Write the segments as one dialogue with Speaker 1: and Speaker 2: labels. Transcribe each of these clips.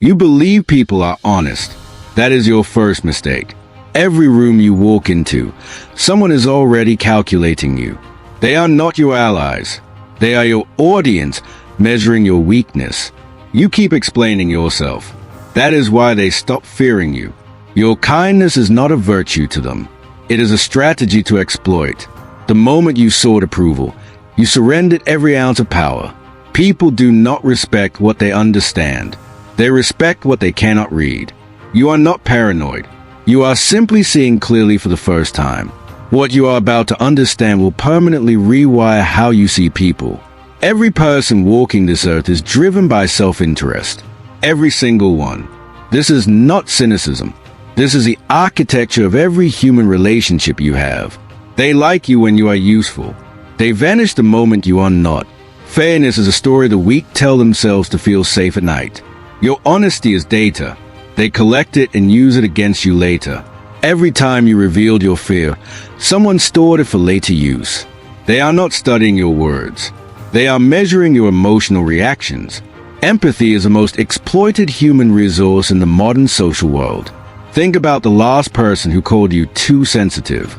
Speaker 1: You believe people are honest. That is your first mistake. Every room you walk into, someone is already calculating you. They are not your allies. They are your audience, measuring your weakness. You keep explaining yourself. That is why they stop fearing you. Your kindness is not a virtue to them. It is a strategy to exploit. The moment you sought approval, you surrendered every ounce of power. People do not respect what they understand. They respect what they cannot read. You are not paranoid. You are simply seeing clearly for the first time. What you are about to understand will permanently rewire how you see people. Every person walking this earth is driven by self-interest. Every single one. This is not cynicism. This is the architecture of every human relationship you have. They like you when you are useful. They vanish the moment you are not. Fairness is a story the weak tell themselves to feel safe at night. Your honesty is data. They collect it and use it against you later. Every time you revealed your fear, someone stored it for later use. They are not studying your words. They are measuring your emotional reactions. Empathy is the most exploited human resource in the modern social world. Think about the last person who called you too sensitive.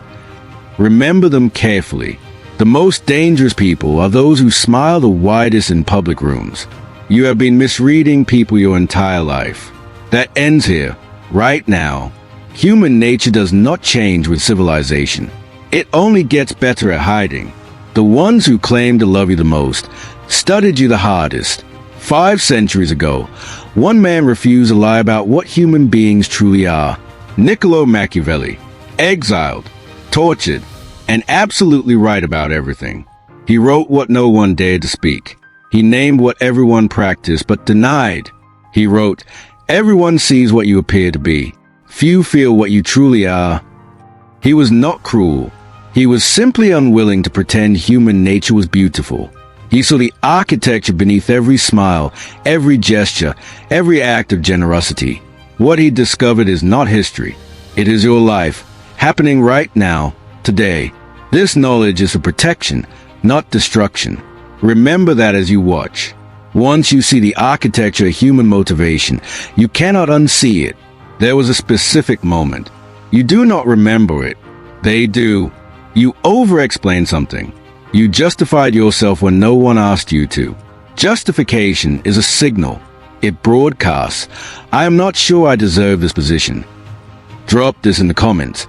Speaker 1: Remember them carefully. The most dangerous people are those who smile the widest in public rooms. You have been misreading people your entire life. That ends here, right now. Human nature does not change with civilization. It only gets better at hiding. The ones who claim to love you the most studied you the hardest. 5 centuries ago, one man refused to lie about what human beings truly are. Niccolo Machiavelli, exiled, tortured, and absolutely right about everything. He wrote what no one dared to speak. He named what everyone practiced but denied. He wrote, "Everyone sees what you appear to be. Few feel what you truly are." He was not cruel. He was simply unwilling to pretend human nature was beautiful. He saw the architecture beneath every smile, every gesture, every act of generosity. What he discovered is not history. It is your life, happening right now, today. This knowledge is for protection, not destruction. Remember that as you watch. Once you see the architecture of human motivation, you cannot unsee it. There was a specific moment. You do not remember it. They do. You over-explain something. You justified yourself when no one asked you to. Justification is a signal. It broadcasts, "I am not sure I deserve this position." Drop this in the comments.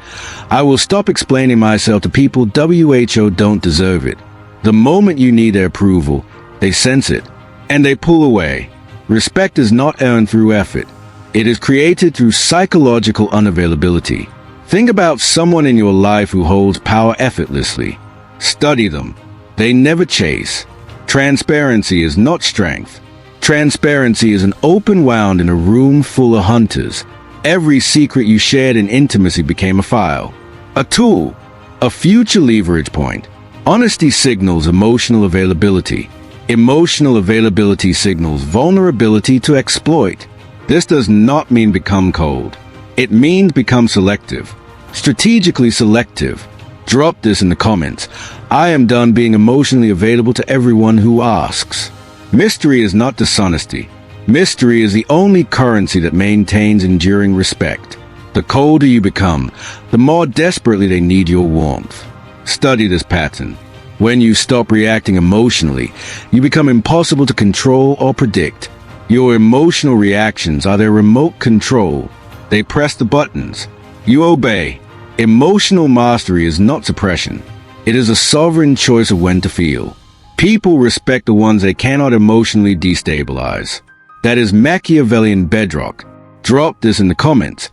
Speaker 1: I will stop explaining myself to people WHO don't deserve it. The moment you need their approval, they sense it, and they pull away. Respect is not earned through effort. It is created through psychological unavailability. Think about someone in your life who holds power effortlessly. Study them. They never chase. Transparency is not strength. Transparency is an open wound in a room full of hunters. Every secret you shared in intimacy became a file, a tool, a future leverage point. Honesty signals emotional availability. Emotional availability signals vulnerability to exploit. This does not mean become cold. It means become selective. Strategically selective. Drop this in the comments. I am done being emotionally available to everyone who asks. Mystery is not dishonesty. Mystery is the only currency that maintains enduring respect. The colder you become, the more desperately they need your warmth. Study this pattern. When you stop reacting emotionally, you become impossible to control or predict. Your emotional reactions are their remote control. They press the buttons. You obey. Emotional mastery is not suppression. It is a sovereign choice of when to feel. People respect the ones they cannot emotionally destabilize. That is Machiavellian bedrock. Drop this in the comments.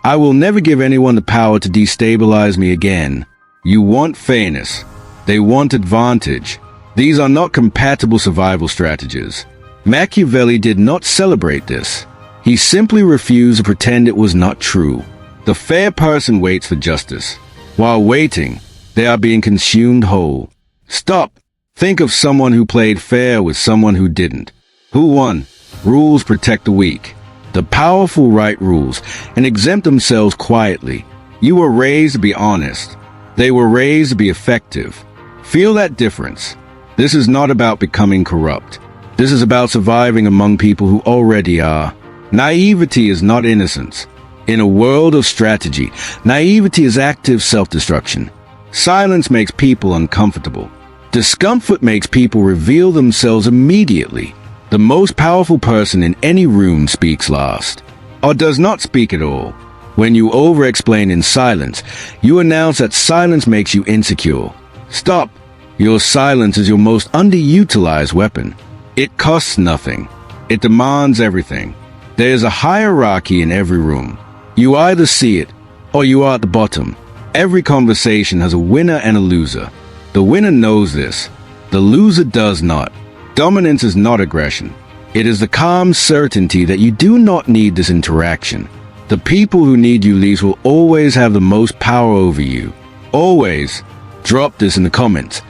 Speaker 1: I will never give anyone the power to destabilize me again. You want fairness. They want advantage. These are not compatible survival strategies. Machiavelli did not celebrate this. He simply refused to pretend it was not true. The fair person waits for justice. While waiting, they are being consumed whole. Stop. Think of someone who played fair with someone who didn't. Who won? Rules protect the weak. The powerful write rules and exempt themselves quietly. You were raised to be honest. They were raised to be effective. Feel that difference. This is not about becoming corrupt. This is about surviving among people who already are. Naivety is not innocence. In a world of strategy, naivety is active self-destruction. Silence makes people uncomfortable. Discomfort makes people reveal themselves immediately. The most powerful person in any room speaks last, or does not speak at all. When you over-explain in silence, you announce that silence makes you insecure. Stop. Your silence is your most underutilized weapon. It costs nothing. It demands everything. There is a hierarchy in every room. You either see it, or you are at the bottom. Every conversation has a winner and a loser. The winner knows this. The loser does not. Dominance is not aggression. It is the calm certainty that you do not need this interaction. The people who need you least will always have the most power over you. Always. Drop this in the comments.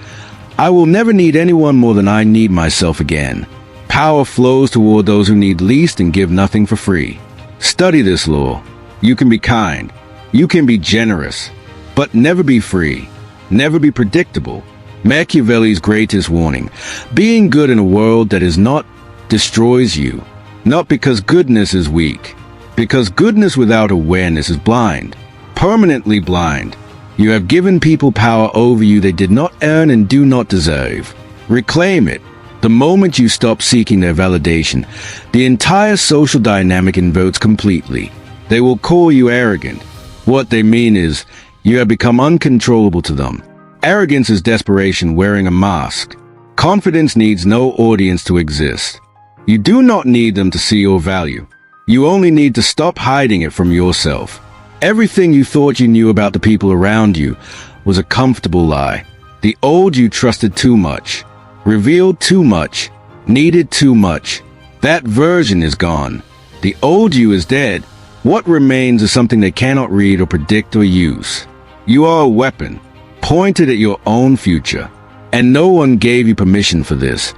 Speaker 1: I will never need anyone more than I need myself again. Power flows toward those who need least and give nothing for free. Study this law. You can be kind. You can be generous. But never be free. Never be predictable. Machiavelli's greatest warning. Being good in a world that is not destroys you. Not because goodness is weak. Because goodness without awareness is blind. Permanently blind. You have given people power over you they did not earn and do not deserve. Reclaim it. The moment you stop seeking their validation, the entire social dynamic inverts completely. They will call you arrogant. What they mean is, you have become uncontrollable to them. Arrogance is desperation wearing a mask. Confidence needs no audience to exist. You do not need them to see your value. You only need to stop hiding it from yourself. Everything you thought you knew about the people around you was a comfortable lie. The old you trusted too much, revealed too much, needed too much. That version is gone. The old you is dead. What remains is something they cannot read or predict or use. You are a weapon, pointed at your own future. And no one gave you permission for this.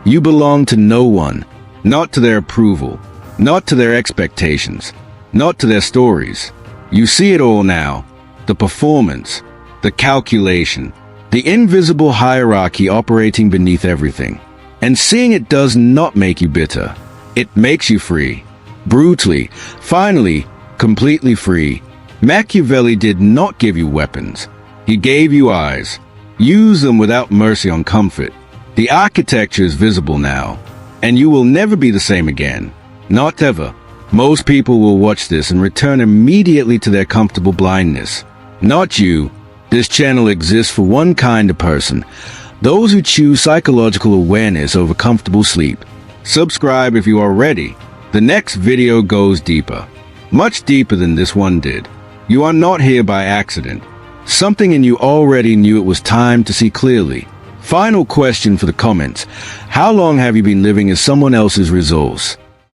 Speaker 1: You belong to no one, not to their approval, not to their expectations, not to their stories. You see it all now. The performance, the calculation, the invisible hierarchy operating beneath everything. And seeing it does not make you bitter. It makes you free. Brutally, finally, completely free. Machiavelli did not give you weapons. He gave you eyes. Use them without mercy on comfort. The architecture is visible now, and you will never be the same again. Not ever. Most people will watch this and return immediately to their comfortable blindness. Not you. This channel exists for one kind of person. Those who choose psychological awareness over comfortable sleep. Subscribe if you are ready. The next video goes deeper. Much deeper than this one did. You are not here by accident. Something in you already knew it was time to see clearly. Final question for the comments. How long have you been living as someone else's resource?